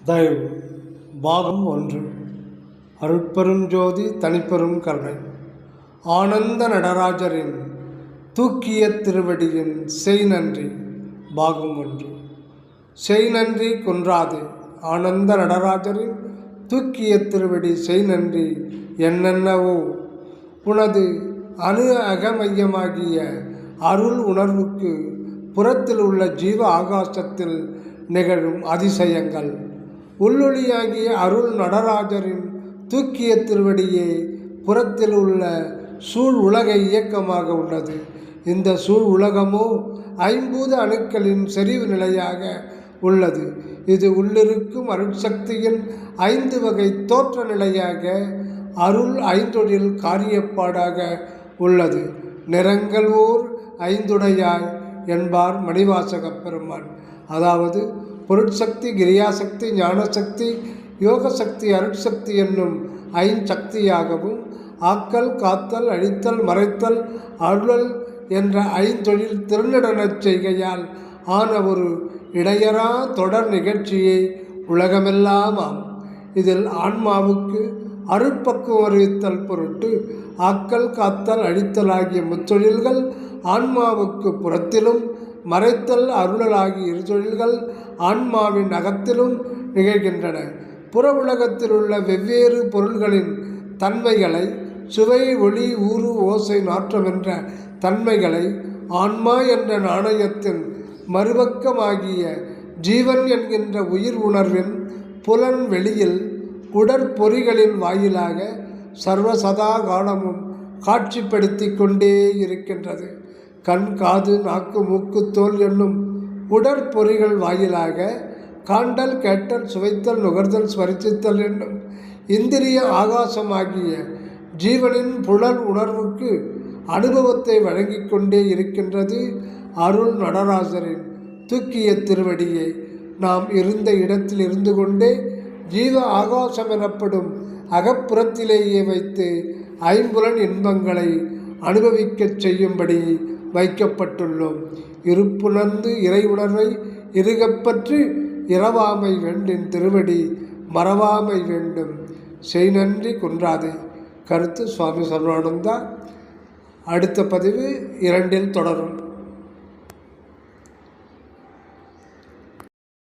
தயவு பாகம் 1. அருட்பெரும் ஜோதி தனிப்பெரும் கருணை. ஆனந்த நடராஜரின் தூக்கிய திருவடியின் செய் நன்றி. பாகம் 1. செய் நன்றி குன்றாது. ஆனந்த நடராஜரின் தூக்கிய திருவடி செய் நன்றி என்னென்னவோ. உனது அணு அகமையமாகிய அருள் உணர்வுக்கு புறத்தில் உள்ள ஜீவ ஆகாசத்தில் நிகழும் அதிசயங்கள். உள்ளொளியாகிய அருள் நடராஜரின் தூக்கிய திருவடியே புறத்தில் உள்ள சூழ் உலக இயக்கமாக உள்ளது. இந்த சூழ் உலகமோ ஐம்பூத அணுக்களின் செறிவு நிலையாக உள்ளது. இது உள்ளிருக்கும் அருட்சக்தியின் 5 வகை தோற்ற நிலையாக அருள் ஐந்தொழில் காரியப்பாடாக உள்ளது. நிறங்கள் ஓர் ஐந்துடையாய் என்பார் மணிவாசகப் பெருமான். அதாவது பொருட்சக்தி, கிரியாசக்தி, ஞானசக்தி, யோகசக்தி, அருட்சக்தி என்னும் 5 சக்தியாகவும், ஆக்கல், காத்தல், அழித்தல், மறைத்தல், அருளல் என்ற 5 தொழில் திருநடனச் செய்கையால் ஆன ஒரு இடையறா தொடர் நிகழ்ச்சியை உலகமெல்லாம் ஆம். இதில் ஆன்மாவுக்கு அருட்பக்குவம் அறிவித்தல் பொருட்டு ஆக்கல், காத்தல், அழித்தல் ஆகிய முத்தொழில்கள் ஆன்மாவுக்கு புறத்திலும், மறைத்தல், அருளல் ஆகிய 2 தொழில்கள் ஆன்மாவின் அகத்திலும் நிகழ்கின்றன. புற உலகத்தில் உள்ள வெவ்வேறு பொருள்களின் தன்மைகளை, சுவை, ஒளி, ஊறு, ஓசை, நாற்றம் என்ற தன்மைகளை ஆன்மா என்ற நாணயத்தின் மறுபக்கமாகிய ஜீவன் என்கின்ற உயிர் உணர்வின் புலன் வெளியில் உடற்பொறிகளின் வாயிலாக சர்வசதா காலமும் காட்சிப்படுத்தி கொண்டே இருக்கின்றது. கண், காது, நாக்கு, மூக்கு, தோல் என்னும் உடற்பொறிகள் வாயிலாக காண்டல், கேட்டல், சுவைத்தல், நுகர்தல், ஸ்வரித்தல் என்னும் இந்திரிய ஆகாசமாகிய ஜீவனின் புலன் உணர்வுக்கு அனுபவத்தை வழங்கி கொண்டே இருக்கின்றது. அருள் நடராஜரின் தூக்கிய திருவடியை நாம் இருந்த இடத்தில் இருந்து கொண்டே ஜீவ ஆகாசம் எனப்படும் அகப்புறத்திலேயே வைத்து ஐம்புலன் இன்பங்களை அனுபவிக்கச் செய்யும்படி வைக்கப்பட்டுள்ளோம். இருப்புணர்ந்து இறை உணர்வை இறுகப்பற்று இரவாமை வேண்டின் திருவடி மறவாமை வேண்டும். செய் நன்றி குன்றாதே. கருத்து சுவாமி சர்வானந்தா. அடுத்த பதிவு 2 தொடரும்.